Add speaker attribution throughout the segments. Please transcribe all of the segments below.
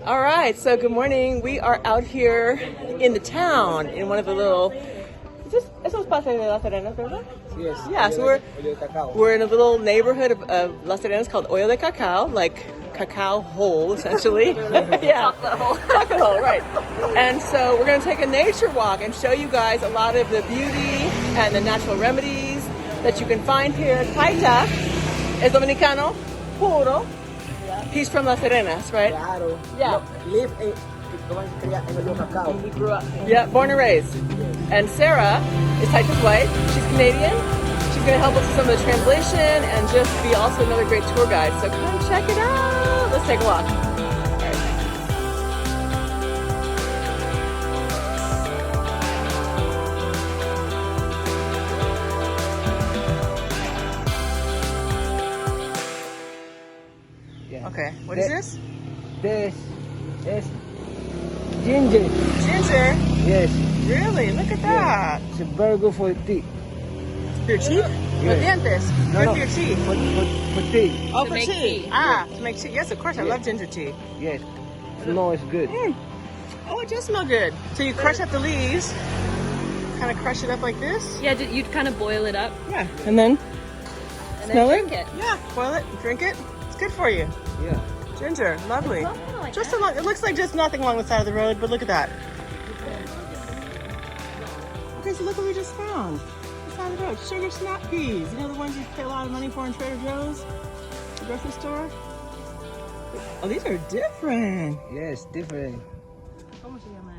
Speaker 1: All right, so good morning. We are out here in the town in one of the little. Esos pases de Las Arenas, ¿verdad?
Speaker 2: Yes.
Speaker 1: Yeah, so we're in a little neighborhood of Las Arenas called Oyode Cacao, like cacao hole, essentially. Yeah, chocolate hole, right. And so we're going to take a nature walk and show you guys a lot of the beauty and the natural remedies that you can find here. Taita is Dominicano, puro. He's from Las Arenas, right?
Speaker 2: Claro.
Speaker 1: Yeah.
Speaker 2: Live in Oyode Cacao.
Speaker 1: We grew up. Yeah, born and raised. And Sarah is Taita's wife. She's Canadian. She's going to help us with some of the translation and just be also another great tour guide. So come check it out. Let's take a walk. All right.
Speaker 2: Yeah.
Speaker 1: Okay, what is this?
Speaker 2: This is ginger.
Speaker 1: Ginger.
Speaker 2: Yes.
Speaker 1: Really? Look at that.
Speaker 2: It's very good for the teeth.
Speaker 1: For your teeth? Los dientes. Good for your teeth.
Speaker 2: For tea.
Speaker 1: Oh, for tea. Ah, to make tea. Yes, of course. I love ginger tea.
Speaker 2: Yes. No, it's good.
Speaker 1: Oh, it does smell good. So you crush up the leaves, kind of crush it up like this.
Speaker 3: Yeah, you'd kind of boil it up.
Speaker 1: Yeah. And then smell
Speaker 3: drink it.
Speaker 1: Yeah, boil it, drink it. It's good for you.
Speaker 2: Yeah.
Speaker 1: Ginger, lovely.
Speaker 3: Like
Speaker 1: Just along, it looks like just nothing along the side of the road, but look at that. Okay, so look what we just found. The side of the road, sugar snap peas. You know the ones you pay a lot of money for in Trader Joe's, the grocery store? Oh, these are different.
Speaker 2: Yes, different.
Speaker 1: ¿Cómo se llama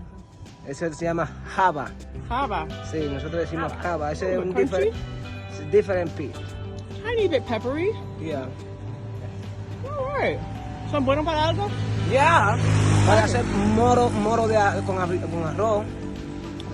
Speaker 2: Eso se llama java.
Speaker 1: eso? Java.
Speaker 2: Sí, nosotros decimos java. Ese es un
Speaker 1: Crunchy?
Speaker 2: different pea.
Speaker 1: Tiny bit peppery.
Speaker 2: Yeah.
Speaker 1: All right. ¿Son buenos para algo?
Speaker 2: Yeah. Para hacer moro con arroz.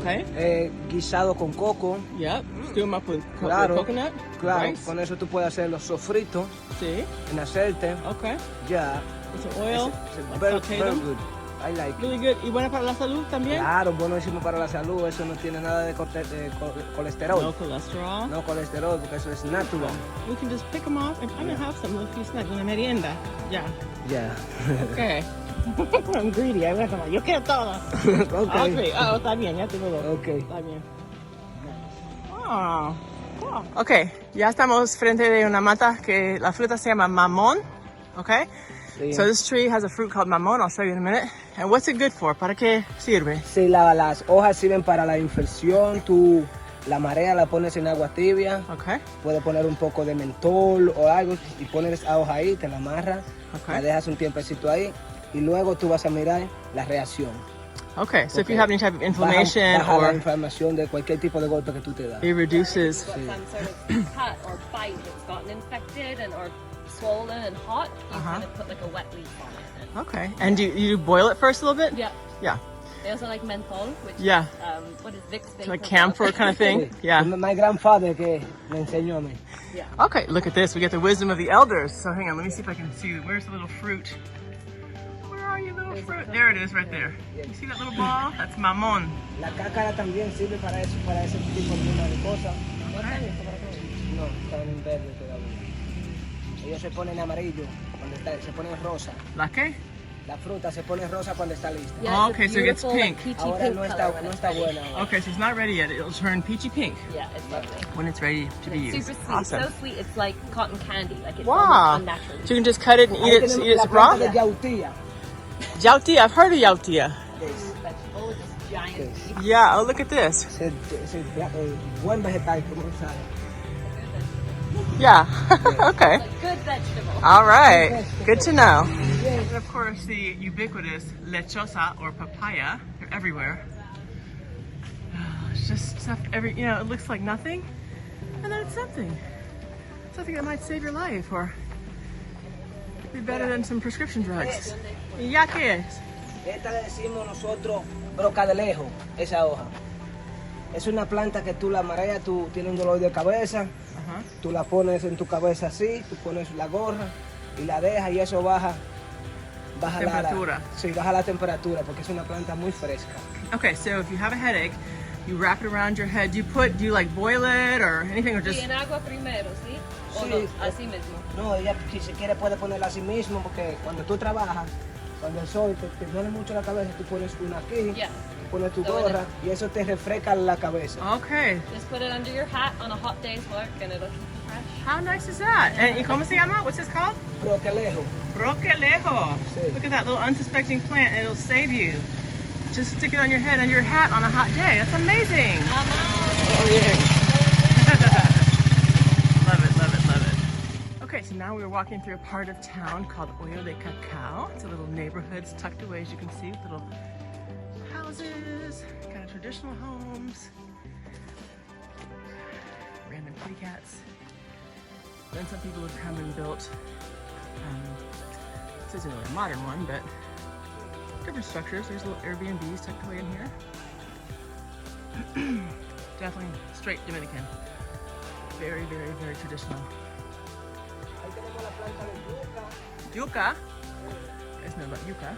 Speaker 1: Okay.
Speaker 2: Guisado con coco.
Speaker 1: Yep. Stew them up with
Speaker 2: Claro.
Speaker 1: coconut.
Speaker 2: Claro,
Speaker 1: Rice.
Speaker 2: con eso tú puedes hacer los sofritos
Speaker 1: Sí.
Speaker 2: en aceite.
Speaker 1: Okay.
Speaker 2: Ya.
Speaker 1: With some oil. Like
Speaker 2: Very,
Speaker 1: saute
Speaker 2: very
Speaker 1: them.
Speaker 2: good. I like it.
Speaker 1: Really good. ¿Y buena para la salud también?
Speaker 2: Claro, buenísimo para la salud. Eso no tiene nada de colesterol.
Speaker 1: No cholesterol.
Speaker 2: No colesterol, porque eso es natural.
Speaker 1: We can just pick them off. And I'm going to have some little few snacks. Una merienda. Yeah.
Speaker 2: Ya.
Speaker 1: Okay. I'm greedy. Yo quiero todo. Okay. Oh, está bien. Ya te lo doy.
Speaker 2: Ok.
Speaker 1: Está bien. Oh. Cool. Okay. Ya estamos frente de una mata que la fruta se llama mamón. Okay.
Speaker 2: Sí.
Speaker 1: So this tree has a fruit called mamón. I'll show you in a minute. And what's it good for? ¿Para qué sirve?
Speaker 2: Sí, las hojas sirven para la infección. Tú la marea la pones en agua tibia.
Speaker 1: Okay.
Speaker 2: Puedes poner un poco de mentol o algo y pones esa hoja ahí, te la amarras,
Speaker 1: Okay.
Speaker 2: la dejas un tiempecito ahí y luego tú vas a mirar la reacción.
Speaker 1: Okay. So if you have any type of inflammation
Speaker 2: baja la
Speaker 1: or
Speaker 2: inflamación de cualquier tipo de golpe que tú te das.
Speaker 1: it reduces.
Speaker 3: Got some sort of cut or bite that's gotten infected or swollen and hot, you kind of put like a wet leaf on it.
Speaker 1: Okay. And do you boil it first a little bit?
Speaker 3: Yeah.
Speaker 1: Yeah.
Speaker 3: They also like menthol, which
Speaker 1: Yeah.
Speaker 3: what is Vicks vapor?
Speaker 1: Like camphor kind of thing. Yeah.
Speaker 2: My grandfather que me enseñó a mí.
Speaker 1: Okay, look at this. We get the wisdom of the elders. So hang on, let me see if I can see. Where's the little fruit? Where are you, little fruit? There it is, right there. You see that little ball? That's mamón.
Speaker 2: La cácara también sirve para eso, para ese tipo de cosas. No, están en verde todavía. Ellos se ponen amarillo cuando se ponen rosa.
Speaker 1: ¿La qué?
Speaker 2: La fruta se pone rosa cuando está lista.
Speaker 3: Yeah,
Speaker 1: Oh, okay, so it gets
Speaker 3: beautiful,
Speaker 1: pink.
Speaker 3: Like, peachy
Speaker 2: Ahora
Speaker 3: pink
Speaker 2: no está,
Speaker 3: color when
Speaker 2: no
Speaker 3: it's
Speaker 2: está
Speaker 3: ready.
Speaker 2: buena.
Speaker 1: Okay, so it's not ready yet. It'll turn peachy pink
Speaker 3: Yeah, it's lovely.
Speaker 1: when it's ready to be
Speaker 3: It's
Speaker 1: used.
Speaker 3: super sweet,
Speaker 1: Awesome.
Speaker 3: so sweet. It's like cotton candy. Like it's
Speaker 1: Wow.
Speaker 3: almost unnatural.
Speaker 1: So you can just cut it and
Speaker 2: Ahí
Speaker 1: eat it,
Speaker 2: tenemos
Speaker 1: eat
Speaker 2: la
Speaker 1: it raw?
Speaker 2: planta de yautía.
Speaker 1: Yautia, I've heard of yautia.
Speaker 3: Vegetable with this giant
Speaker 2: Okay.
Speaker 3: leaf.
Speaker 1: Yeah, oh look at this.
Speaker 2: Ese buen vegetal, como se sabe.
Speaker 1: Yeah, okay.
Speaker 3: Like good vegetable.
Speaker 1: All right, good to know. And of course, the ubiquitous lechosa or papaya. They're everywhere. It's just stuff it looks like nothing, and then it's something. Something that might save your life or be better than some prescription drugs. ¿Y ya qué es?
Speaker 2: Esta le decimos nosotros brocadelejo, esa hoja. Es una planta que tú la mareas, tú tienes un dolor de cabeza, tú la pones en tu cabeza así, tú pones la gorra y la dejas y eso baja
Speaker 1: Temperatura.
Speaker 2: baja la temperatura porque es una planta muy fresca.
Speaker 1: Okay, so if you have a headache, you wrap it around your head. Do you like boil it or anything or just?
Speaker 3: Sí, en agua primero, ¿sí? O
Speaker 2: Sí.
Speaker 3: no, así mismo.
Speaker 2: No, ella si se quiere puede ponerla así mismo porque cuando tú trabajas Cuando el sol te duele mucho la cabeza, tú pones una aquí,
Speaker 3: Yeah.
Speaker 2: pones tu
Speaker 3: So
Speaker 2: gorra y eso te refresca la cabeza.
Speaker 1: Okay.
Speaker 3: Just put it under your hat on a hot day's work and it'll keep you fresh.
Speaker 1: How nice is that? And ¿cómo se llama? What's this called?
Speaker 2: Broquelejo.
Speaker 1: Broquelejo.
Speaker 2: Sí.
Speaker 1: Look at that little unsuspecting plant, and it'll save you. Just stick it on your head under your hat on a hot day. That's amazing.
Speaker 2: Oh, yeah.
Speaker 1: Love it, love it, love it. Okay, so now we're walking through a part of town called Oyode Cacao. It's a little neighborhood tucked away, as you can see, with little houses, kind of traditional homes, random kitty cats. Then some people have come and built, this isn't really a modern one, but different structures. There's little Airbnbs tucked away in here. Definitely straight Dominican. Very, very, very traditional.
Speaker 2: Ahí tenemos la planta de yuca.
Speaker 1: Yuca? You guys know about yuca.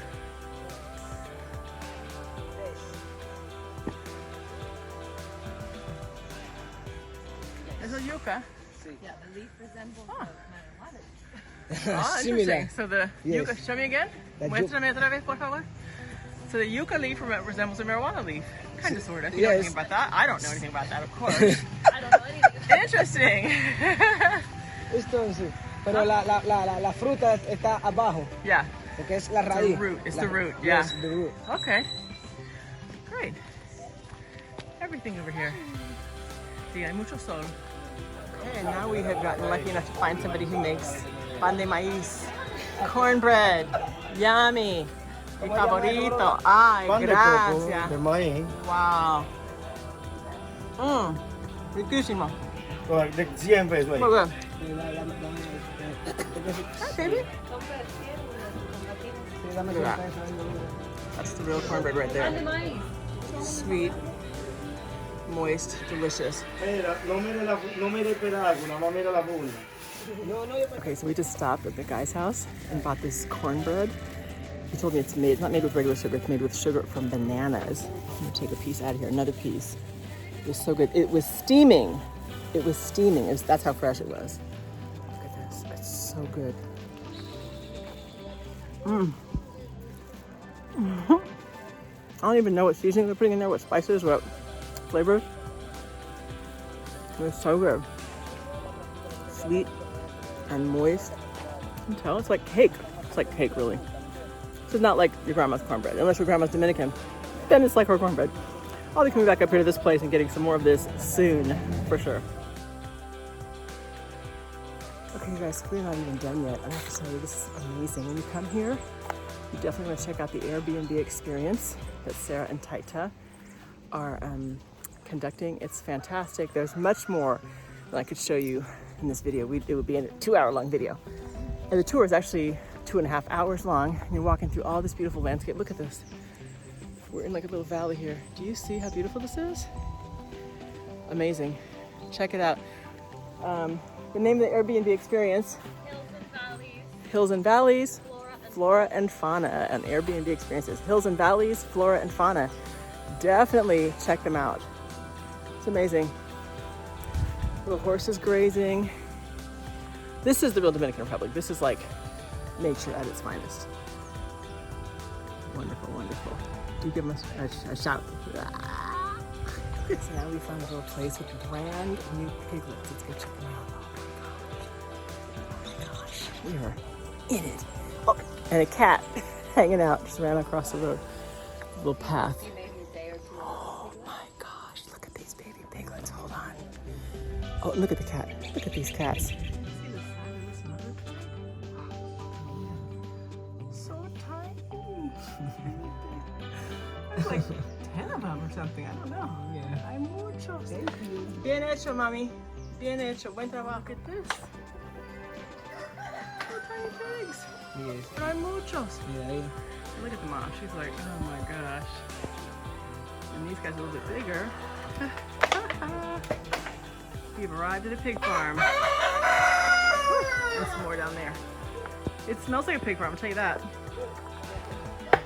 Speaker 1: There's a yuca.
Speaker 3: Yeah, the leaf resembles
Speaker 1: Huh.
Speaker 3: marijuana.
Speaker 1: Ah,
Speaker 2: Similar.
Speaker 1: interesting. So the
Speaker 2: Yes.
Speaker 1: yuca, show me again.
Speaker 2: The
Speaker 1: Muéstrame otra vez, por favor. So the yuca leaf resembles a marijuana leaf. Kind of, sort of. You know
Speaker 2: Yes.
Speaker 1: anything about that? I don't know anything about that, of course.
Speaker 3: I don't know anything.
Speaker 1: Interesting.
Speaker 2: Entonces, pero la fruta está abajo,
Speaker 1: Yeah.
Speaker 2: porque es la
Speaker 1: It's the
Speaker 2: raíz.
Speaker 1: root. It's
Speaker 2: La-
Speaker 1: the root. Yeah.
Speaker 2: Yes, the root.
Speaker 1: Okay. Great. Everything over here. Sí, hay mucho sol. Okay, and now we have gotten lucky enough to find somebody who makes pan de maíz, cornbread, yummy, mi favorito. Ay,
Speaker 4: Pan de coco,
Speaker 1: gracias.
Speaker 4: de maíz,
Speaker 1: Wow. Riquísimo.
Speaker 4: de 100 pesos ahí.
Speaker 1: Muy good.
Speaker 2: Sí,
Speaker 1: Hi, baby.
Speaker 2: dame
Speaker 1: Look at
Speaker 2: 100 pesos ahí.
Speaker 1: That's the real cornbread right there.
Speaker 3: And the mice.
Speaker 1: Sweet, moist, delicious.
Speaker 4: Mira, no mire el pedazo, nada más mira la funda.
Speaker 2: No, yo
Speaker 1: Okay, so we just stopped at the guy's house and bought this cornbread. He told me it's not made with regular sugar, it's made with sugar from bananas. I'm gonna take a piece out of here, another piece. It was so good. It was steaming. It was steaming. That's how fresh it was. Look at this, it's so good. I don't even know what seasoning they're putting in there, what spices, what flavors. It's so good. Sweet and moist. You can tell it's like cake. It's like cake, really. This is not like your grandma's cornbread, unless your grandma's Dominican. Then it's like her cornbread. I'll be coming back up here to this place and getting some more of this soon, for sure. Okay, you guys, we're not even done yet. I have to tell you, this is amazing. When you come here, you definitely want to check out the Airbnb experience that Sarah and Taita are conducting. It's fantastic. There's much more than I could show you in this video. It would be a 2-hour-long video. And the tour is actually 2.5 hours long. And you're walking through all this beautiful landscape. Look at this. We're in like a little valley here. Do you see how beautiful this is? Amazing. Check it out. The name of the Airbnb experience,
Speaker 3: Hills and valleys.
Speaker 1: Hills and Valleys,
Speaker 3: Flora and
Speaker 1: Flora and Fauna, and Airbnb experiences. Hills and Valleys, Flora and Fauna. Definitely check them out. It's amazing. Little horses grazing. This is the real Dominican Republic. This is like nature at its finest. Wonderful, wonderful. Do give them a shout. So now we found a little place with brand new piglets. Let's go check them out. Oh my gosh, we are in it. Oh, and a cat hanging out, just ran across the road. Little path.
Speaker 3: maybe a day or two.
Speaker 1: Oh my gosh, look at these baby piglets. Hold on. Oh, look at the cat. Look at these cats. See the size of this mother? So tiny. There's like 10 of them or something. I don't know.
Speaker 2: Yeah.
Speaker 1: Hay muchos.
Speaker 2: Thank you.
Speaker 1: Bien hecho, mami. Bien hecho. Buen trabajo. Look at this. Little tiny pigs.
Speaker 2: Yes.
Speaker 1: But hay muchos.
Speaker 2: Yeah,
Speaker 1: Look at the mom. She's like, oh my gosh. And these guys are a little bit bigger. We've arrived at a pig farm. There's more down there. It smells like a pig farm, I'll tell you that.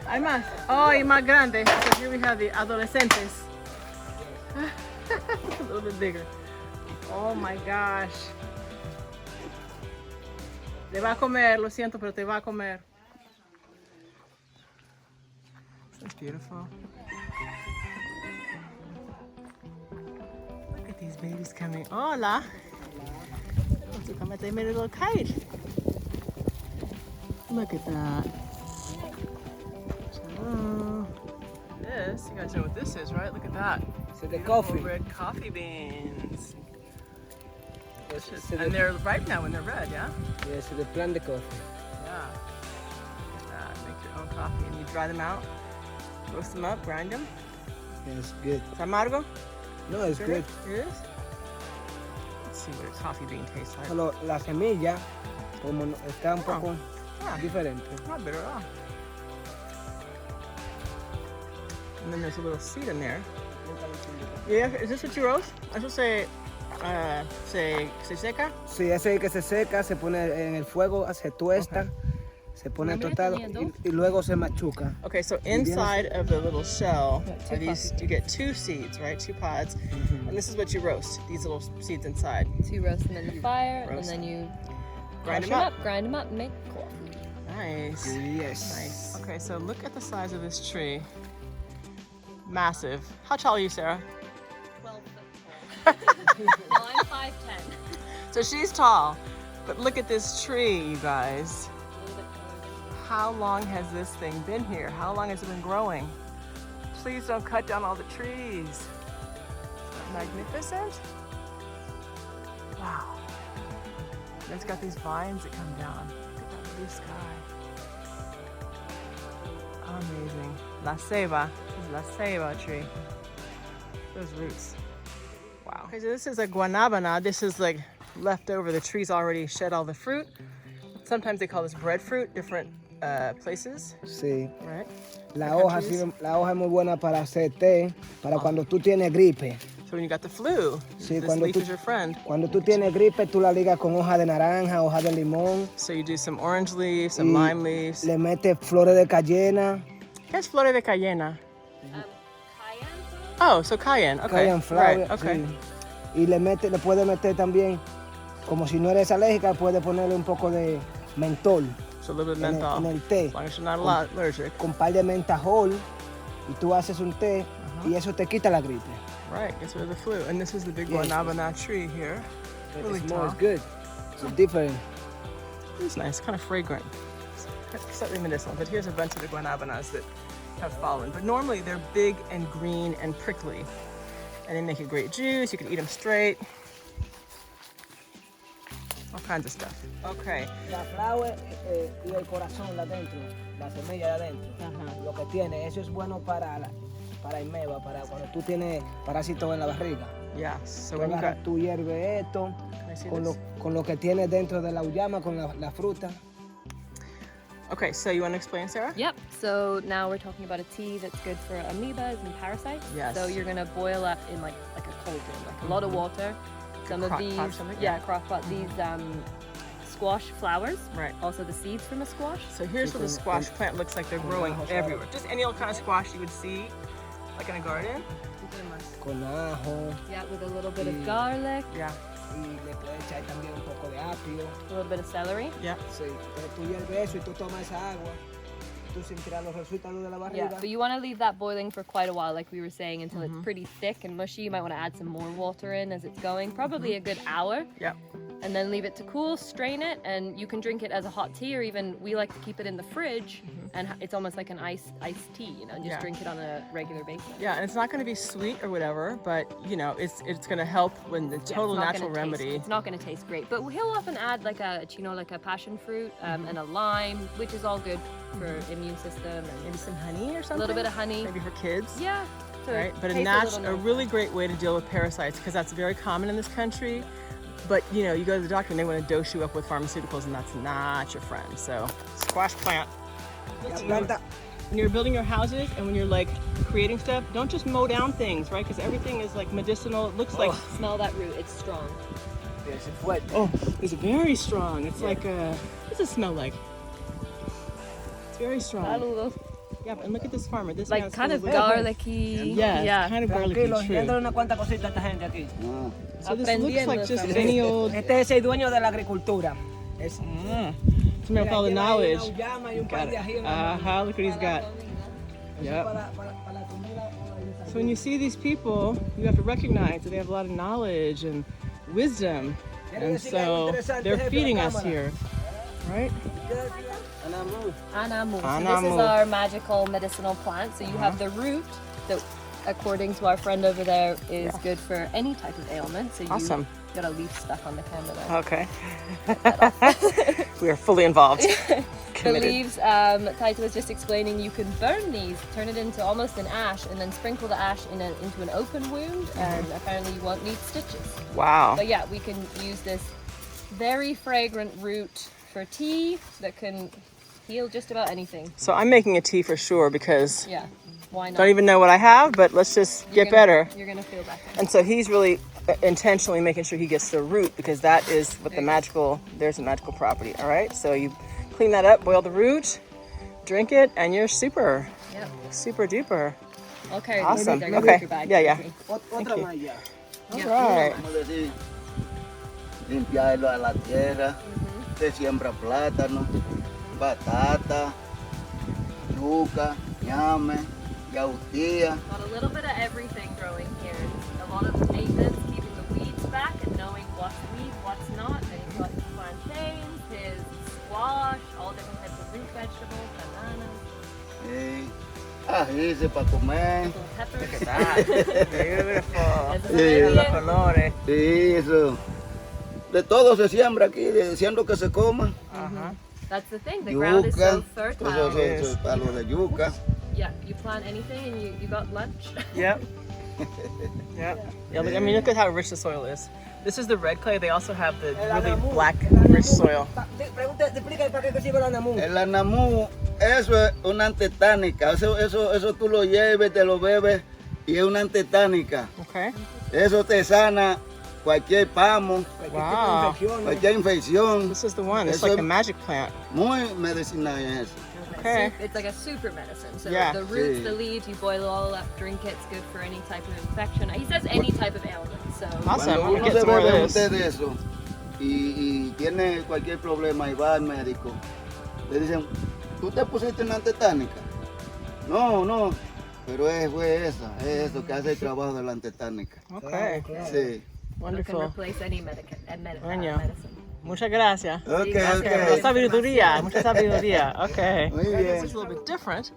Speaker 1: Hay más. Oh, y más grande. So here we have the adolescentes. A little bit bigger. Oh my gosh. Te va a comer, lo siento, pero te va a comer. That's beautiful. Look at these babies coming. Hola. They made a little kite. Look at that. Oh. This, you guys know what this is, right? Look at that.
Speaker 2: So the coffee.
Speaker 1: Red coffee beans.
Speaker 2: Yes,
Speaker 1: And they're ripe now when they're red, yeah?
Speaker 2: Yes, they plant the coffee.
Speaker 1: Yeah. Look at that. Make your own coffee and you dry them out, roast them up, grind them.
Speaker 2: Yeah, it's good.
Speaker 1: ¿Es amargo?
Speaker 2: No, it's good.
Speaker 1: It is? Let's see what a coffee bean tastes like.
Speaker 2: Solo la semilla, como está un poco diferente.
Speaker 1: Not bitter at all. And then there's a little seed in there. Yeah, is this what you roast? I should say, se seca?
Speaker 2: Sí, ese que se seca, se pone en el fuego, se tuesta, se pone tostado y luego se machuca.
Speaker 1: Okay, so inside of the little shell are these, you get 2 seeds, right? 2 pods. And this is what you roast, these little seeds inside.
Speaker 3: So you roast them in the fire, and then you
Speaker 1: Grind
Speaker 3: crush
Speaker 1: them up.
Speaker 3: grind them up, and make coffee.
Speaker 1: Nice.
Speaker 2: Yes.
Speaker 1: Nice. Okay, so look at the size of this tree. Massive. How tall are you, Sarah?
Speaker 3: 12 foot tall. No, I'm 5'10".
Speaker 1: So she's tall, but look at this tree, you guys. How long has this thing been here? How long has it been growing? Please don't cut down all the trees. Isn't that magnificent? Wow. And it's got these vines that come down. Look at that blue sky. Amazing. La ceiba. This is la ceiba tree. Those roots. Wow. Okay, so this is a guanabana. This is like left over. The tree's already shed all the fruit. Sometimes they call this breadfruit, different places.
Speaker 2: Sí.
Speaker 1: Right?
Speaker 2: La hoja es muy buena para hacer té, para cuando tú tienes gripe.
Speaker 1: So when you got the flu,
Speaker 2: Sí,
Speaker 1: this leaf is your friend.
Speaker 2: Cuando tú tienes gripe, tú la ligas con hoja de naranja, hoja de limón.
Speaker 1: So you do some orange leaves, some lime leaves.
Speaker 2: Le metes flores de cayena.
Speaker 1: ¿Qué es flores de cayena?
Speaker 3: Cayenne.
Speaker 1: Oh, so cayenne. Okay.
Speaker 2: Cayenne flower.
Speaker 1: Right. Okay.
Speaker 2: Sí. Y le puedes meter también, como si no eres alérgica, puedes ponerle un poco de mentol.
Speaker 1: So a little bit of menthol.
Speaker 2: En el té.
Speaker 1: As long as you're not allergic.
Speaker 2: Con par de mentajol y tú haces un té y eso te quita la gripe.
Speaker 1: Right, gets rid of the flu. And this is the big guanabana tree here. Really
Speaker 2: It
Speaker 1: tall.
Speaker 2: smells good. It's different.
Speaker 1: It's nice, kind of fragrant. Slightly medicinal, but here's a bunch of the guanabanas that have fallen. But normally they're big and green and prickly. And they make a great juice. You can eat them straight. All kinds of stuff. Okay.
Speaker 2: La flower y el corazón de adentro, la semilla de adentro, lo que tiene, eso es bueno para el meba, para cuando tú tienes parásitos en la barriga.
Speaker 1: Yeah, so
Speaker 2: Tú
Speaker 1: when you got...
Speaker 2: agarras, tú hierves esto
Speaker 1: Can I see
Speaker 2: con
Speaker 1: this?
Speaker 2: lo que tiene dentro de la uyama, con la fruta.
Speaker 1: Okay, so you want to explain, Sarah?
Speaker 3: Yep. So now we're talking about a tea that's good for amoebas and parasites.
Speaker 1: Yes.
Speaker 3: So you're gonna boil up in like a cauldron, like a lot of water. Some of
Speaker 1: crock
Speaker 3: these,
Speaker 1: pot or something?
Speaker 3: yeah, crock pot. These squash flowers.
Speaker 1: Right.
Speaker 3: Also the seeds from a squash.
Speaker 1: So here's what the squash plant looks like. They're growing everywhere. Just any old kind of squash you would see, like in a garden.
Speaker 2: Con ajo.
Speaker 3: Yeah, with a little bit of garlic,
Speaker 1: Yeah.
Speaker 2: Y le puedes echar también un poco de apio.
Speaker 3: a little bit of celery.
Speaker 1: Yeah.
Speaker 2: Sí, pero tú hierves eso y tú tomas esa agua. Tú sentirás los resultados de la barriga.
Speaker 3: Yeah, but you want to leave that boiling for quite a while, like we were saying, until it's pretty thick and mushy. You might want to add some more water in as it's going, probably a good hour.
Speaker 1: Yeah.
Speaker 3: And then leave it to cool, strain it, and you can drink it as a hot tea, or even we like to keep it in the fridge, and it's almost like an iced tea, you know, and just
Speaker 1: Yeah.
Speaker 3: drink it on a regular basis.
Speaker 1: Yeah, and it's not going to be sweet or whatever, but you know, it's going to help when the total
Speaker 3: it's not
Speaker 1: natural
Speaker 3: gonna
Speaker 1: remedy.
Speaker 3: It's not going to taste great, but he'll often add like a passion fruit and a lime, which is all good for immune system, and
Speaker 1: Maybe some honey or something.
Speaker 3: a little bit of honey.
Speaker 1: Maybe for kids.
Speaker 3: Yeah. to
Speaker 1: Right, but
Speaker 3: taste
Speaker 1: a really great way to deal with parasites, because that's very common in this country. But you know, you go to the doctor and they want to dose you up with pharmaceuticals, and that's not your friend. So, squash plant.
Speaker 2: La planta,
Speaker 1: When you're building your houses and when you're like creating stuff, don't just mow down things, right? Because everything is like medicinal. It looks like
Speaker 3: Smell that root, it's strong.
Speaker 2: es fuerte.
Speaker 1: oh, it's very strong. It's like what's it smell like? It's very strong.
Speaker 3: Saludos.
Speaker 1: Yeah, and look at this farmer. This
Speaker 3: Like
Speaker 1: man's
Speaker 3: kind of
Speaker 1: full of-
Speaker 3: garlicky.
Speaker 1: Yeah,
Speaker 3: Yeah.
Speaker 1: kind of garlicky.
Speaker 2: Tranquilo,
Speaker 1: True.
Speaker 2: dándole una cuanta cosita a esta gente aquí.
Speaker 1: So this looks like just
Speaker 3: Aprendiendo
Speaker 1: any old.
Speaker 2: Este es el dueño de la agricultura. Es,
Speaker 1: Somebody with all the
Speaker 2: Mira,
Speaker 1: knowledge.
Speaker 2: tiene ahí una uyama y un par
Speaker 1: Got
Speaker 2: de
Speaker 1: it.
Speaker 2: ají en la mano.
Speaker 1: Look what he's got. Yep.
Speaker 2: Para la comida o el
Speaker 1: So when you see these people, you have to recognize that they have a lot of knowledge and wisdom. And so they're feeding us here, right?
Speaker 3: Anamu. So this
Speaker 1: Anamu.
Speaker 3: is our magical medicinal plant. So you have the root that, according to our friend over there, is good for any type of ailment. So you
Speaker 1: Awesome.
Speaker 3: got a leaf stuck on the camera there.
Speaker 1: Okay. We are fully involved.
Speaker 3: The
Speaker 1: Committed.
Speaker 3: leaves, Taito was just explaining, you can burn these, turn it into almost an ash, and then sprinkle the ash into an open wound, and apparently you won't need stitches.
Speaker 1: Wow.
Speaker 3: But yeah, we can use this very fragrant root for tea that can heal just about anything.
Speaker 1: So I'm making a tea for sure because
Speaker 3: Yeah, why not?
Speaker 1: don't even know what I have, but let's just
Speaker 3: You're
Speaker 1: get
Speaker 3: gonna-
Speaker 1: better.
Speaker 3: You're gonna feel better.
Speaker 1: And so he's really intentionally making sure he gets the root because that is what the magical, there's a magical property, all right? So you clean that up, boil the root, drink it, and you're super,
Speaker 3: Yep.
Speaker 1: super duper.
Speaker 3: Okay.
Speaker 1: Awesome.
Speaker 3: There, go
Speaker 1: Okay.
Speaker 3: with your bag.
Speaker 1: Yeah, yeah.
Speaker 2: Otra más ya.
Speaker 1: All right.
Speaker 5: Vamos a decir, limpiarlo a la tierra, se siembra plátano, batata, yuca, ñame, yautía.
Speaker 3: Got a little bit of everything growing here. A lot of maintenance, keeping the weeds back and knowing what's weed, what's not. And he's got his plantains, his squash, all different types of root vegetables, bananas,
Speaker 5: Ajíes para comer.
Speaker 3: little peppers.
Speaker 1: Beautiful.
Speaker 3: Eso se ve bien.
Speaker 1: Colores.
Speaker 5: Sí, eso. De todo se siembra aquí, deseando que se coma.
Speaker 3: That's the thing, the ground is so
Speaker 5: Yuca,
Speaker 3: fertile.
Speaker 5: eso es para los de yuca.
Speaker 3: Yeah, you plant anything and you got lunch.
Speaker 1: Yep. Yep. Yeah, look, I mean, look at how rich the soil is. This is the red clay. They also have the really black, rich soil.
Speaker 2: Explica para qué sirve el anamu.
Speaker 5: El anamú, eso es una antetánica. Eso tú lo lleves, te lo bebes y es una antetánica.
Speaker 1: Okay.
Speaker 5: Eso te sana cualquier pamo,
Speaker 1: Wow.
Speaker 5: cualquier infección.
Speaker 1: This is the one. It's
Speaker 5: Eso-
Speaker 1: like a magic plant.
Speaker 5: Muy medicinal es eso.
Speaker 1: Okay.
Speaker 3: It's like a super medicine. So
Speaker 1: Yeah.
Speaker 3: the roots,
Speaker 5: Sí.
Speaker 3: the leaves, you boil it all up, drink it. It's good for any type of infection. He says any type of ailment. So
Speaker 1: Awesome. I'm
Speaker 5: Cuando
Speaker 1: gonna
Speaker 5: uno
Speaker 1: get
Speaker 5: se
Speaker 1: some more
Speaker 5: bebe un
Speaker 1: of
Speaker 5: té
Speaker 1: this.
Speaker 5: de eso y tiene cualquier problema y va al médico, le dicen, ¿tú te pusiste una antetánica? No, pero fue esa, es eso que hace el trabajo de la antetánica.
Speaker 1: Okay.
Speaker 5: Sí.
Speaker 3: it can
Speaker 1: Wonderful.
Speaker 3: replace any medicine.
Speaker 1: Coño.
Speaker 3: medicine.
Speaker 1: Muchas gracias.
Speaker 5: Ok,
Speaker 1: Mucha
Speaker 5: ok.
Speaker 1: sabiduría. Mucha sabiduría. Okay.
Speaker 5: Muy
Speaker 1: This
Speaker 5: bien.
Speaker 1: is a little bit different.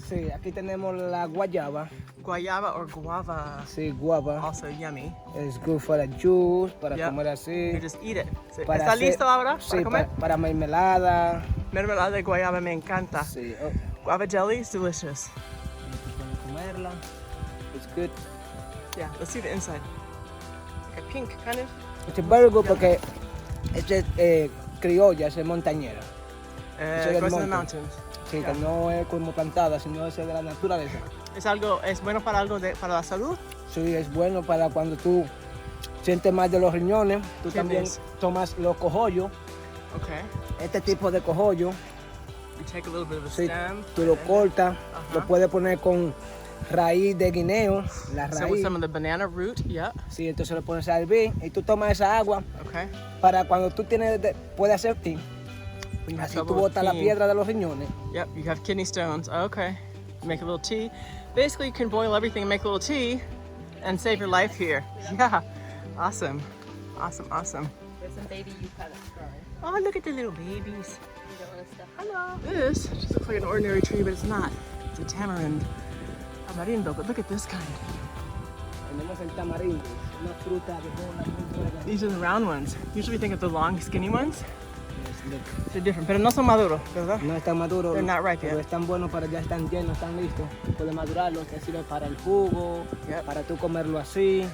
Speaker 2: Sí, aquí tenemos la guayaba.
Speaker 1: Guayaba or guava.
Speaker 2: Sí, guava.
Speaker 1: Also yummy.
Speaker 2: Es good for the juice, para
Speaker 1: Yep.
Speaker 2: comer
Speaker 1: You
Speaker 2: así.
Speaker 1: just eat it. So,
Speaker 2: Para
Speaker 1: ¿Está
Speaker 2: hacer-
Speaker 1: listo ahora
Speaker 2: Sí,
Speaker 1: para comer?
Speaker 2: para mermelada.
Speaker 1: Mermelada de guayaba me encanta.
Speaker 2: Sí,
Speaker 1: Guava jelly is delicious.
Speaker 2: para comerla. It's good.
Speaker 1: Yeah, let's see the inside. Like a pink kind of.
Speaker 2: It's very good porque es criolla, es montañera. Eso del
Speaker 1: Grows in the
Speaker 2: monte.
Speaker 1: mountains.
Speaker 2: Sí, que no es como plantada, sino es de la naturaleza.
Speaker 1: Es bueno para algo para la salud.
Speaker 2: Sí, es bueno para cuando tú sientes mal de los riñones. Tú también
Speaker 1: Kidneys.
Speaker 2: tomas los cojollos.
Speaker 1: Okay.
Speaker 2: Este tipo de cojollo,
Speaker 1: You take a little bit of the
Speaker 2: sí,
Speaker 1: stem.
Speaker 2: tú lo
Speaker 1: and-
Speaker 2: cortas,
Speaker 1: Ajá.
Speaker 2: lo puedes poner con raíz de guineo, la
Speaker 1: So with
Speaker 2: raíz.
Speaker 1: some of the banana root, yeah.
Speaker 2: Sí, entonces lo pones a hervir y tú tomas esa agua
Speaker 1: Okay.
Speaker 2: para cuando tú puedes hacer té.
Speaker 1: When you have
Speaker 2: Así tú
Speaker 1: trouble with
Speaker 2: botas la
Speaker 1: peeing.
Speaker 2: piedra de los riñones.
Speaker 1: Yep, you have kidney stones. Okay. Make a little tea. Basically, you can boil everything and make a little tea and save your life here. Yeah. Awesome. Awesome, awesome.
Speaker 3: There's some baby yucca that's growing.
Speaker 1: Oh, look at the little babies.
Speaker 3: You don't want to stuff.
Speaker 1: Hello. This just looks like an ordinary tree, but it's not. It's a tamarind. Tamarindo, but look at this kind.
Speaker 2: Tenemos el tamarindo, una fruta de bola muy buena.
Speaker 1: These are the round ones. Usually we think of the long, skinny ones.
Speaker 2: Yes, look.
Speaker 1: They're different, pero no son maduros, ¿verdad?
Speaker 2: No están maduros,
Speaker 1: They're not ripe
Speaker 2: pero
Speaker 1: yet.
Speaker 2: están buenos, para ya están llenos, están listos. Puedes madurarlos, te sirve para el jugo,
Speaker 1: Yep.
Speaker 2: para tú comerlo así.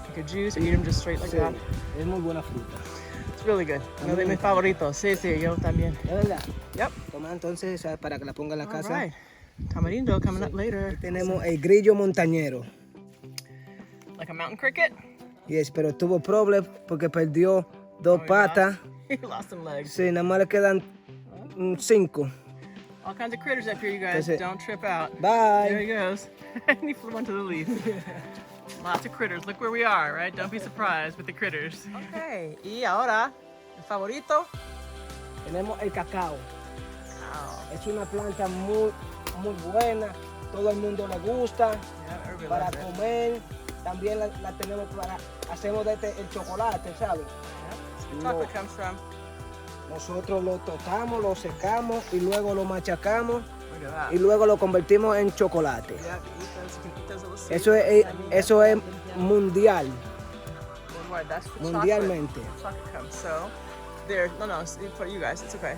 Speaker 1: Like a juice, or eat them just straight like
Speaker 2: Sí,
Speaker 1: that.
Speaker 2: es muy buena fruta.
Speaker 1: It's really good. Uno de mis favoritos. Sí, sí, yo también.
Speaker 2: ¿Es verdad?
Speaker 1: Yep.
Speaker 2: Toma entonces esa para que la ponga en la
Speaker 1: All
Speaker 2: casa.
Speaker 1: right. Tamarindo coming up later.
Speaker 2: Tenemos el grillo montañero.
Speaker 1: Like a mountain cricket.
Speaker 2: Yes, pero tuvo problemas porque perdió dos
Speaker 1: he
Speaker 2: patas.
Speaker 1: He lost some legs.
Speaker 2: Sí, nada más le quedan 5.
Speaker 1: All kinds of critters up here, you guys.
Speaker 2: That's it.
Speaker 1: Don't trip out.
Speaker 2: Bye.
Speaker 1: There he goes. And he flew onto the leaf. Lots of critters. Look where we are, right? Don't be surprised with the critters. Okay. Y ahora, el favorito.
Speaker 2: Tenemos el cacao.
Speaker 1: Wow.
Speaker 2: Es una planta muy buena. todo el mundo le gusta,
Speaker 1: Yeah, everybody
Speaker 2: para
Speaker 1: loves it.
Speaker 2: comer. También la tenemos para, hacemos de el chocolate, ¿sabes?
Speaker 1: Yep. Chocolate comes from.
Speaker 2: Nosotros lo tostamos, lo secamos y luego lo machacamos
Speaker 1: Look at that.
Speaker 2: y luego lo convertimos en chocolate.
Speaker 1: Yeah, you can eat those little seeds.
Speaker 2: Eso es mundial,
Speaker 1: Worldwide, that's the
Speaker 2: mundialmente.
Speaker 1: chocolate comes. So, there. No, it's for you guys. It's okay.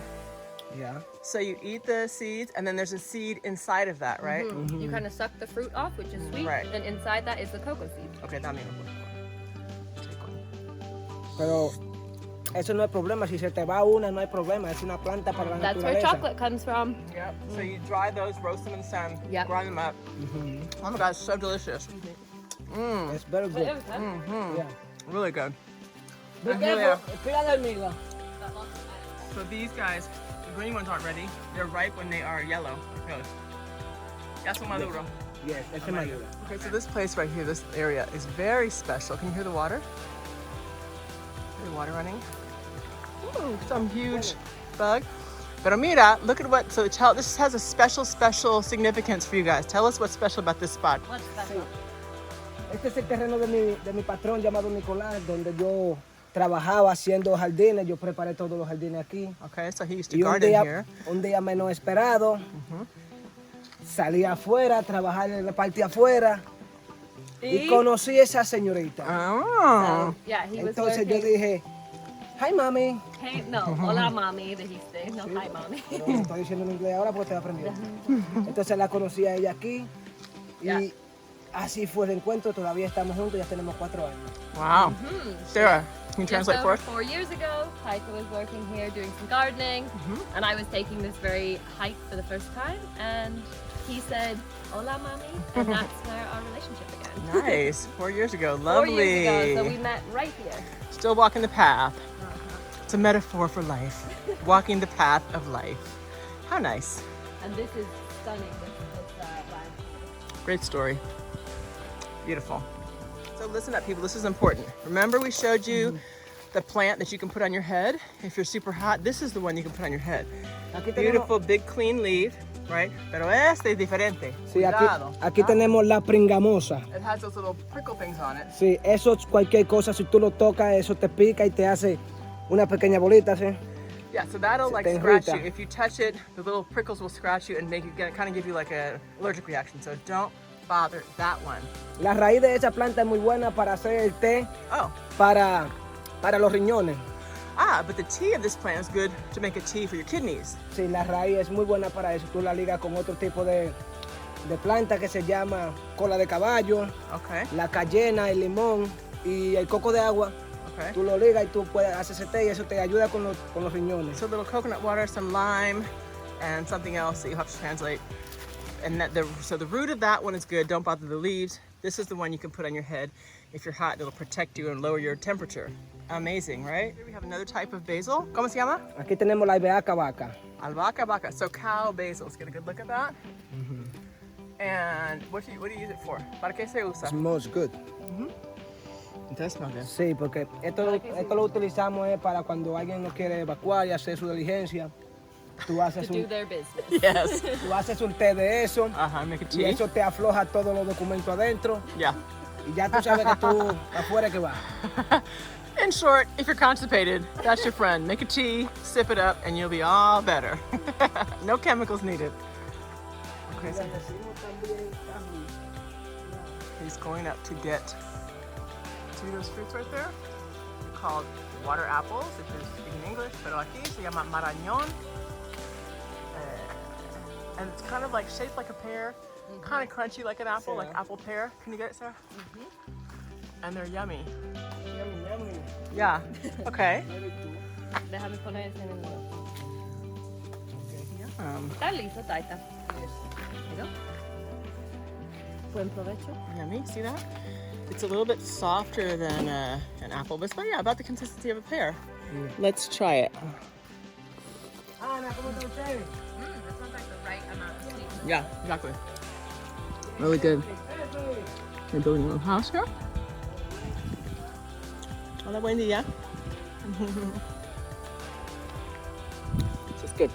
Speaker 2: Yeah.
Speaker 1: So you eat the seeds, and then there's a seed inside of that, right?
Speaker 3: You kind of suck the fruit off, which is sweet,
Speaker 1: Right.
Speaker 3: and inside that is the cocoa seed.
Speaker 1: Okay, dame uno, por favor. Take one.
Speaker 2: Pero eso no es problema, si se te va una no hay problema, es una planta para la
Speaker 3: That's where
Speaker 2: naturaleza.
Speaker 3: chocolate comes from.
Speaker 1: Yep. So you dry those, roast them in the sun,
Speaker 3: Yep.
Speaker 1: grind them up. Oh my God, it's so delicious.
Speaker 2: It's very good. Yeah.
Speaker 1: Really good.
Speaker 2: Be
Speaker 1: And here they
Speaker 2: careful, pila de hormiga.
Speaker 1: So these guys, the green ones aren't ready. They're ripe when they are yellow, like those. Ya son maduro.
Speaker 2: Yes, ese me ayuda.
Speaker 1: Okay, so this place right here, this area is very special. Can you hear the water? Hear the water running? Ooh, some huge bug. Pero mira, look at what, so tell, this has a special significance for you guys. Tell us what's special about this spot.
Speaker 3: What's that?
Speaker 2: Este es el terreno de mi patrón llamado Nicolás, donde yo trabajaba haciendo jardines. Yo preparé todos los jardines aquí.
Speaker 1: Okay, so he used to
Speaker 2: Y
Speaker 1: garden here.
Speaker 2: un día menos esperado, salí afuera, a trabajar en la parte afuera y conocí a esa señorita.
Speaker 1: Oh.
Speaker 3: So, yeah, he was
Speaker 2: Entonces yo
Speaker 3: working.
Speaker 2: dije, hi mami.
Speaker 3: Hey, no, hola mommy, dijiste. No, hi mommy.
Speaker 2: Pero lo estoy diciendo en inglés ahora porque estoy aprendiendo. Entonces la conocí a ella aquí y
Speaker 3: Ya.
Speaker 2: así fue el encuentro. Todavía estamos juntos, ya tenemos 4 años.
Speaker 1: Wow. Sarah, can you
Speaker 3: Just
Speaker 1: translate for
Speaker 3: over
Speaker 1: us?
Speaker 3: 4 years ago, Taika was working here doing some gardening, and I was taking this very hike for the first time, and he said, hola mommy, and that's where our relationship began.
Speaker 1: Nice. 4 years ago.
Speaker 3: 4
Speaker 1: Lovely.
Speaker 3: years ago, so we met right here.
Speaker 1: Still walking the path. It's a metaphor for life. Walking the path of life. How nice.
Speaker 3: And this is stunning, this land.
Speaker 1: Great story. Beautiful. So listen up, people. This is important. Remember we showed you the plant that you can put on your head if you're super hot? This is the one you can put on your head.
Speaker 2: Aquí tenemos,
Speaker 1: Beautiful, big, clean leaf, right? Pero este es diferente.
Speaker 2: sí,
Speaker 1: Cuidado.
Speaker 2: aquí tenemos la pringamosa.
Speaker 1: It has those little prickle things on it.
Speaker 2: Sí, eso es cualquier cosa, si tú lo tocas, eso te pica y te hace una pequeña bolita, ¿sí?
Speaker 1: Yeah, so that'll
Speaker 2: Se
Speaker 1: like
Speaker 2: te
Speaker 1: scratch
Speaker 2: irrita.
Speaker 1: you. If you touch it, the little prickles will scratch you and make it kind of give you like a allergic reaction. So don't bother that one.
Speaker 2: La raíz de esa planta es muy buena para hacer el té
Speaker 1: Oh,
Speaker 2: para los riñones.
Speaker 1: but the tea of this plant is good to make a tea for your kidneys.
Speaker 2: Sí, la raíz es muy buena para eso. Tú la ligas con otro tipo de planta que se llama cola de caballo,
Speaker 1: Okay,
Speaker 2: la cayena, el limón y el coco de agua.
Speaker 1: okay.
Speaker 2: Tú lo ligas y tú puedes hacer ese té y eso te ayuda con los riñones.
Speaker 1: So a little coconut water, some lime, and something else that you have to translate. And so the root of that one is good. Don't bother the leaves. This is the one you can put on your head. If you're hot, it'll protect you and lower your temperature. Amazing, right? Here we have another type of basil. ¿Cómo se llama?
Speaker 2: Aquí tenemos la albahaca vaca.
Speaker 1: Albahaca vaca. So cow basil. Let's get a good look at that. And what do you use it for? ¿Para qué se usa?
Speaker 2: Smells good.
Speaker 1: It does smell good.
Speaker 2: Sí, porque esto lo utilizamos para cuando alguien no quiere evacuar y hacer su diligencia. Tú haces
Speaker 3: To do their business.
Speaker 1: Yes.
Speaker 2: tú haces un té de eso
Speaker 1: Make a
Speaker 2: y
Speaker 1: tea.
Speaker 2: eso te afloja todos los documentos adentro
Speaker 1: Yeah.
Speaker 2: y ya tú sabes que tú afuera que vas.
Speaker 1: In short, if you're constipated, that's your friend. Make a tea, sip it up, and you'll be all better. No chemicals needed. Okay, so he's going up to get two of those fruits right there. They're called water apples, if you're speaking English, pero aquí se llama marañón. And it's kind of like shaped like a pear, kind of crunchy like an apple, like apple pear. Can you get it, Sarah? And they're yummy. Yeah. Okay.
Speaker 3: Déjame poner ese en el huevo.
Speaker 1: Yum.
Speaker 3: Está listo, Taita. Mira. Buen provecho.
Speaker 1: Yummy. See that? It's a little bit softer than an apple, but yeah, about the consistency of a pear. Let's try it.
Speaker 2: Ana, ¿cómo está usted?
Speaker 3: That sounds like the right amount of sweet.
Speaker 1: Yeah, exactly. Really good. You're building a little house here? Hola, buen día. This is good.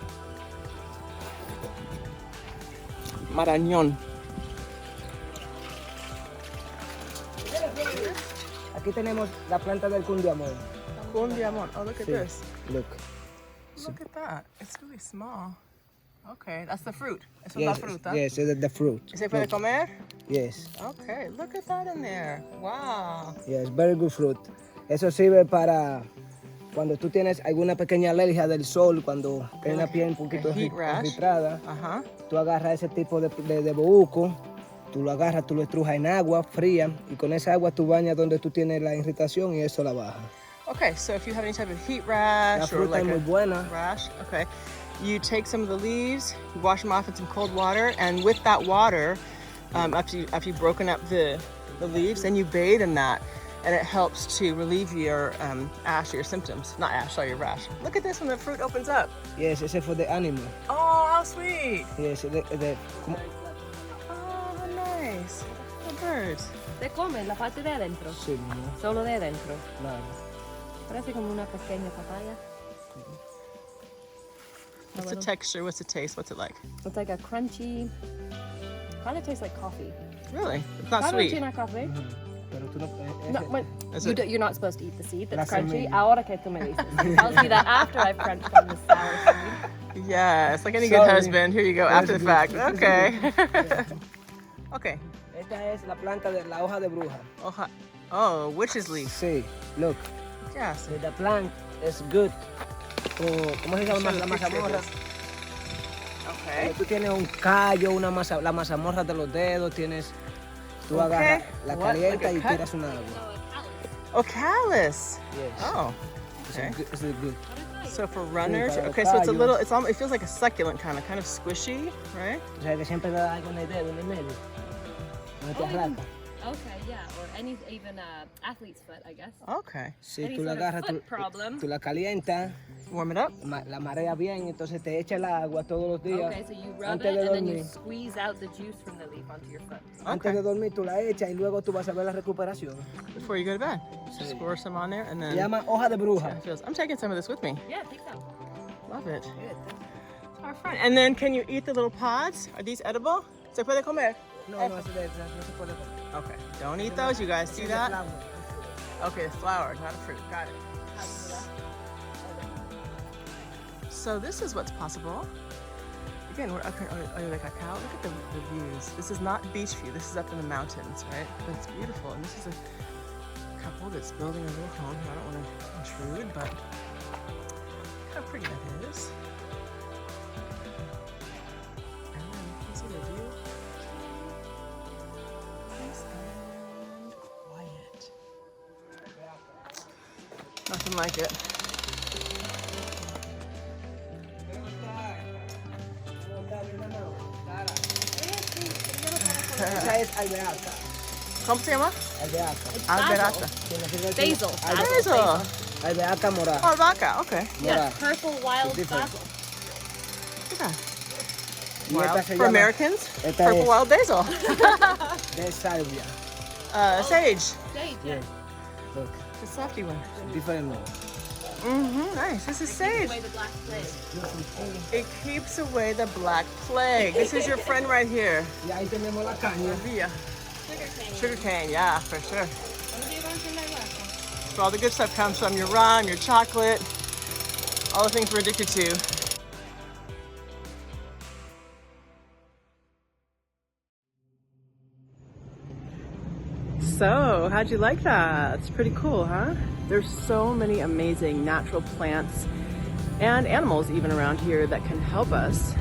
Speaker 1: Marañón.
Speaker 2: Aquí tenemos la planta del cundiamón.
Speaker 1: Cundiamon. Oh, look at
Speaker 2: Sí.
Speaker 1: this.
Speaker 2: Look.
Speaker 1: Look at that. It's really small. Okay, that's the fruit. Eso es la
Speaker 2: Yes,
Speaker 1: fruta.
Speaker 2: yes, it's the fruit.
Speaker 1: ¿Se puede comer?
Speaker 2: Yes,
Speaker 1: Okay, look at that in there. Wow.
Speaker 2: yes, very good fruit. Eso sirve para cuando tú tienes alguna pequeña alergia del sol, cuando hay una piel un poquito
Speaker 1: Heat rash.
Speaker 2: irritada,
Speaker 1: Uh-huh.
Speaker 2: tú agarras ese tipo de bejuco, tú lo agarras, tú lo estrujas en agua fría y con esa agua tú bañas donde tú tienes la irritación y eso la baja.
Speaker 1: Okay, so if you have any type of heat
Speaker 2: La
Speaker 1: rash or
Speaker 2: fruta
Speaker 1: like
Speaker 2: es muy
Speaker 1: a
Speaker 2: buena.
Speaker 1: rash, okay, you take some of the leaves, you wash them off in some cold water, and with that water, after you've broken up the leaves, then you bathe in that, and it helps to relieve your ash or your symptoms. Not ash, sorry, your rash. Look at this when the fruit opens up.
Speaker 2: Yes, ese for the animal.
Speaker 1: Oh, how sweet.
Speaker 2: Yes,
Speaker 1: Oh, how nice. The birds.
Speaker 3: Se come la parte de adentro,
Speaker 2: sí, ¿no?
Speaker 3: solo de adentro.
Speaker 2: Claro.
Speaker 3: Parece como una pequeña papaya.
Speaker 1: What's the texture? What's the taste? What's it like?
Speaker 3: It's like a crunchy, kind of tastes like coffee.
Speaker 1: Really? It's not
Speaker 3: Sabe
Speaker 1: sweet.
Speaker 3: china café?
Speaker 2: Pero tú no,
Speaker 3: No, wait,
Speaker 1: Is
Speaker 3: you
Speaker 1: it-
Speaker 3: you're not supposed to eat the seed that's
Speaker 2: La
Speaker 3: crunchy.
Speaker 2: semilla.
Speaker 3: Ahora que tú me dices. It tells me that after I've crunched from the sour seed.
Speaker 1: Yeah, it's like any good
Speaker 2: Sorry.
Speaker 1: husband. Here you go, after the fact.
Speaker 2: That's
Speaker 1: Okay. Okay.
Speaker 2: Esta es la planta de la hoja de bruja.
Speaker 1: Oh, witch's leaf.
Speaker 2: Sí, look.
Speaker 1: Yes.
Speaker 2: The plant is good. ¿Cómo se llama
Speaker 1: Show
Speaker 2: la
Speaker 1: the picture of
Speaker 2: mazamorra?
Speaker 1: this.
Speaker 2: Cuando
Speaker 1: Okay.
Speaker 2: tú tienes un callo, la mazamorra de los dedos, tú agarras, la
Speaker 1: What? Like
Speaker 2: calientas
Speaker 1: a
Speaker 2: y
Speaker 1: cut?
Speaker 2: tiras una agua.
Speaker 1: Oh, callus.
Speaker 2: Yes.
Speaker 1: Oh.
Speaker 2: It's
Speaker 1: Okay.
Speaker 2: good, it's good.
Speaker 1: So for runners,
Speaker 2: para
Speaker 1: okay, so it's a
Speaker 2: callos.
Speaker 1: little, it feels like a succulent kind of squishy, right?
Speaker 2: O sea, que siempre da algo en el dedo, en el medio. No te arranca.
Speaker 3: Okay, yeah, or even athlete's foot, I guess.
Speaker 1: Okay.
Speaker 2: Si
Speaker 3: Any
Speaker 2: tú la
Speaker 3: sort of
Speaker 2: agarras,
Speaker 3: foot problem.
Speaker 2: tú la calientas,
Speaker 1: Warm it up.
Speaker 2: la marea bien, entonces te echa el agua todos los días.
Speaker 3: Okay, so you rub
Speaker 2: Antes
Speaker 3: it
Speaker 2: de
Speaker 3: and then you
Speaker 2: dormir.
Speaker 3: squeeze out the juice from the leaf onto your foot.
Speaker 2: Antes
Speaker 1: Okay.
Speaker 2: de dormir tú la echas y luego tú vas a ver la recuperación.
Speaker 1: Before you go to bed. Just pour some on there and
Speaker 2: Se
Speaker 1: then.
Speaker 2: llama hoja de bruja.
Speaker 1: Yeah, it feels- I'm taking some of this with me.
Speaker 3: Yeah, take some.
Speaker 1: Love it. Our fun. And then can you eat the little pods? Are these edible? Se puede comer?
Speaker 2: No, no, no se puede comer.
Speaker 1: Okay. Don't eat those, you guys. See
Speaker 2: Es
Speaker 1: that?
Speaker 2: flower.
Speaker 1: Okay, it's flower, not a fruit. Got it. So this is what's possible. Again, we're up here at Oyode Cacao. Look at the views. This is not beach view. This is up in the mountains, right? But it's beautiful. And this is a couple that's building a little home. I don't want to intrude, but look how pretty that is. And then, can you see the view? Peace and quiet. Nothing like it.
Speaker 2: Esa es albehaca.
Speaker 1: ¿Cómo se llama?
Speaker 2: Albehaca.
Speaker 1: Alberata.
Speaker 3: Basil.
Speaker 1: Basil.
Speaker 2: Albehaca morada.
Speaker 1: Oh, albahaca. Okay.
Speaker 3: Yeah, purple wild
Speaker 2: different.
Speaker 3: basil.
Speaker 1: Look at that.
Speaker 2: Y
Speaker 1: Wild.
Speaker 2: esta se
Speaker 1: For
Speaker 2: llama
Speaker 1: Americans,
Speaker 2: esta
Speaker 1: purple
Speaker 2: es-
Speaker 1: wild basil.
Speaker 2: de salvia.
Speaker 1: Sage.
Speaker 3: Sage,
Speaker 2: Yeah.
Speaker 3: yeah.
Speaker 2: Look,
Speaker 1: The softy one.
Speaker 2: different one.
Speaker 1: Mm-hmm. Nice. This is sage.
Speaker 3: Away the black plague.
Speaker 1: It keeps away the black plague. This is your friend right here.
Speaker 2: Y ahí tenemos la caña.
Speaker 1: Via.
Speaker 3: Sugarcane.
Speaker 1: Sugarcane. Yeah, for sure.
Speaker 3: ¿Dónde llevan sin la guasa?
Speaker 1: So all the good stuff comes from your rum, your chocolate, all the things we're addicted to. So, how'd you like that? It's pretty cool, huh? There's so many amazing natural plants and animals even around here that can help us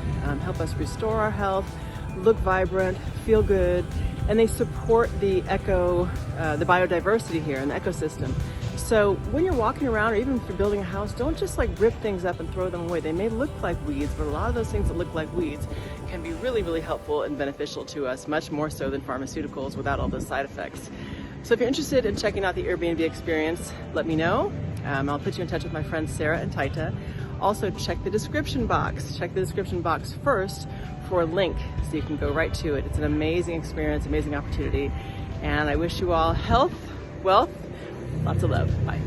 Speaker 1: restore our health, look vibrant, feel good, and they support the the biodiversity here and the ecosystem. So when you're walking around or even if you're building a house, don't just like rip things up and throw them away. They may look like weeds, but a lot of those things that look like weeds can be really, really helpful and beneficial to us, much more so than pharmaceuticals without all those side effects. So if you're interested in checking out the Airbnb experience, let me know. I'll put you in touch with my friends Sarah and Taita. Also check the description box. Check the description box first for a link so you can go right to it. It's an amazing experience, amazing opportunity. And I wish you all health, wealth, lots of love. Bye.